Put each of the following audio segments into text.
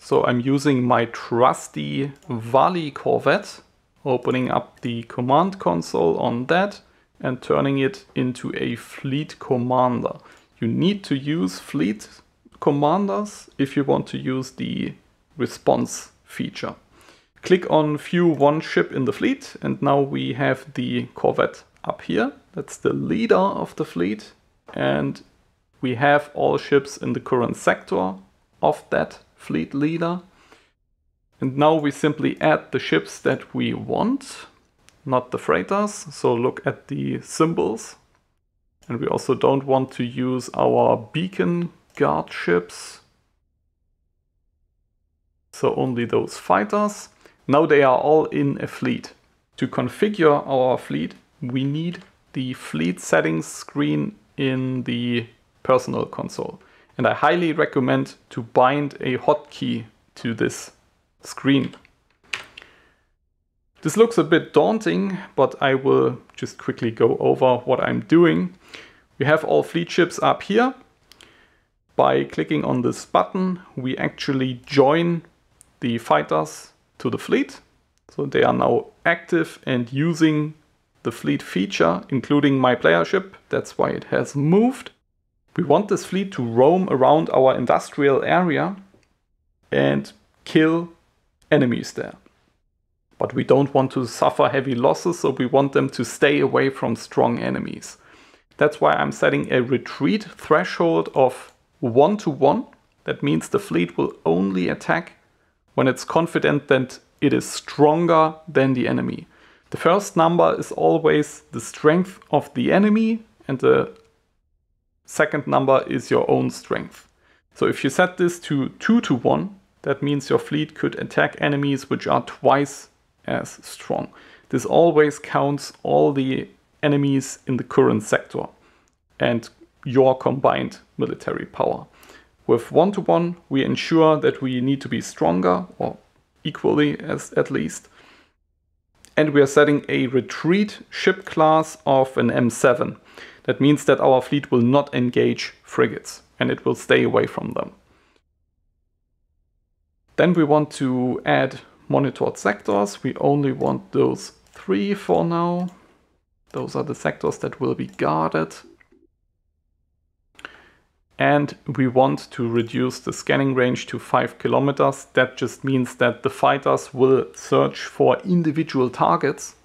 So I'm using my trusty 𝗂𝘂𝗲𝗁𝗂 corvette, opening up the command console on that and turning it into a fleet commander. You need to use fleet commanders if you want to use the response feature. Click on view one ship in the fleet, and now we have the corvette up here. That's the leader of the fleet, and we have all ships in the current sector of that fleet leader. And now we simply add the ships that we want, not the freighters. So look at the symbols. And we also don't want to use our beacon guard ships. So only those fighters. Now they are all in a fleet. To configure our fleet, we need the fleet settings screen in the personal console. And I highly recommend to bind a hotkey to this screen. This looks a bit daunting, but I will just quickly go over what I'm doing. We have all fleet ships up here. By clicking on this button, we actually join the fighters to the fleet. So they are now active and using the fleet feature, including my player ship. That's why it has moved. We want this fleet to roam around our industrial area and kill enemies there. But we don't want to suffer heavy losses, so we want them to stay away from strong enemies. That's why I'm setting a retreat threshold of 1 to 1. That means the fleet will only attack when it's confident that it is stronger than the enemy. The first number is always the strength of the enemy, and the second number is your own strength. So if you set this to 2 to 1, that means your fleet could attack enemies which are twice as strong. This always counts all the enemies in the current sector and your combined military power. With 1 to 1, we ensure that we need to be stronger, or equally as at least. And we are setting a retreat ship class of an M7. That means that our fleet will not engage frigates and it will stay away from them. Then we want to add monitored sectors. We only want those 3 for now. Those are the sectors that will be guarded. And we want to reduce the scanning range to 5 kilometers. That just means that the fighters will search for individual targets,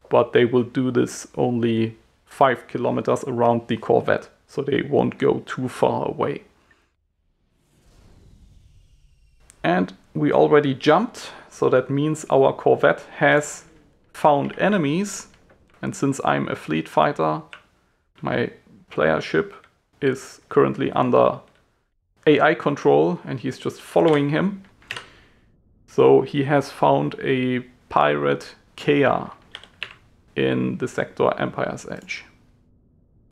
but they will do this only 5 kilometers around the corvette, so they won't go too far away. And we already jumped, so that means our corvette has found enemies. And since I'm a fleet fighter, my player ship is currently under AI control and he's just following him. So he has found a pirate 𝗂𝘁𝗁 in the sector Empire's Edge.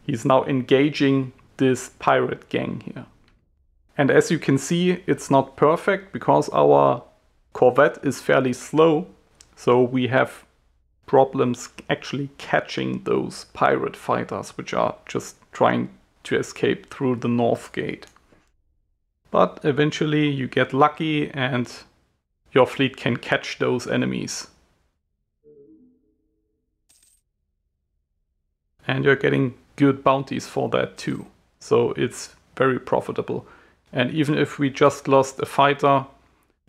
He's now engaging this pirate gang here. And as you can see, it's not perfect because our corvette is fairly slow. So we have problems actually catching those pirate fighters, which are just trying to escape through the north gate. But eventually you get lucky and your fleet can catch those enemies. And you're getting good bounties for that too. So it's very profitable. And even if we just lost a fighter,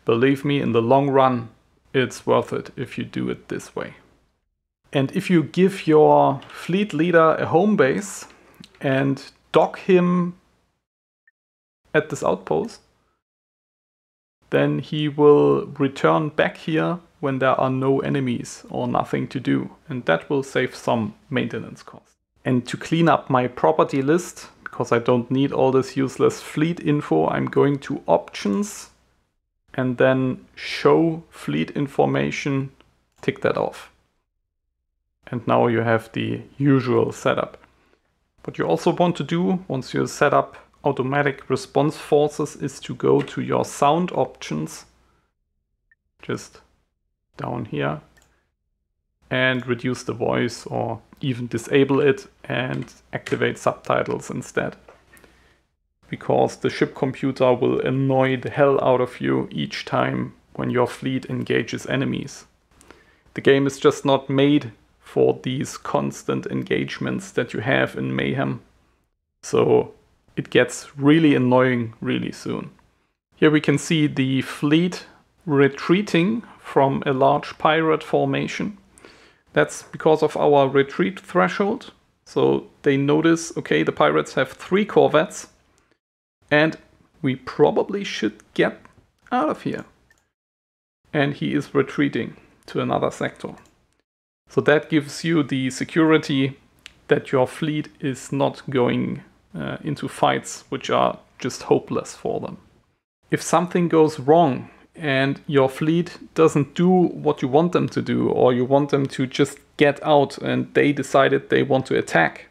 believe me, in the long run, it's worth it if you do it this way. And if you give your fleet leader a home base and dock him at this outpost, then he will return back here when there are no enemies or nothing to do. And that will save some maintenance costs. And to clean up my property list, because I don't need all this useless fleet info, I'm going to options and then show fleet information, tick that off. And now you have the usual setup. What you also want to do once you set up automatic response forces is to go to your sound options, just down here, and reduce the voice or even disable it and activate subtitles instead. because the ship computer will annoy the hell out of you each time when your fleet engages enemies. The game is just not made for these constant engagements that you have in Mayhem, so it gets really annoying really soon. Here we can see the fleet retreating from a large pirate formation. That's because of our retreat threshold. So they notice, okay, the pirates have 3 corvettes, and we probably should get out of here. And he is retreating to another sector. So that gives you the security that your fleet is not going into fights which are just hopeless for them. If something goes wrong and your fleet doesn't do what you want them to do, or you want them to just get out and they decided they want to attack,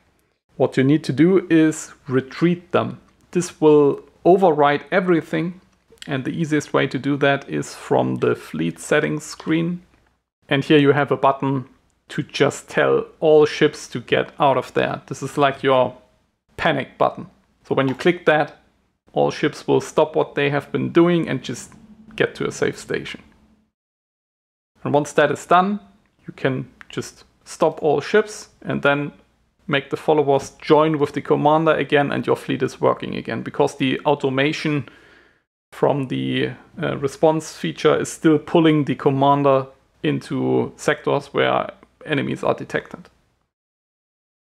what you need to do is retreat them. This will override everything, and the easiest way to do that is from the fleet settings screen. And here you have a button to just tell all ships to get out of there. This is like your panic button. So when you click that, all ships will stop what they have been doing and just get to a safe station. And once that is done, you can just stop all ships and then make the followers join with the commander again, and your fleet is working again, because the automation from the response feature is still pulling the commander into sectors where enemies are detected.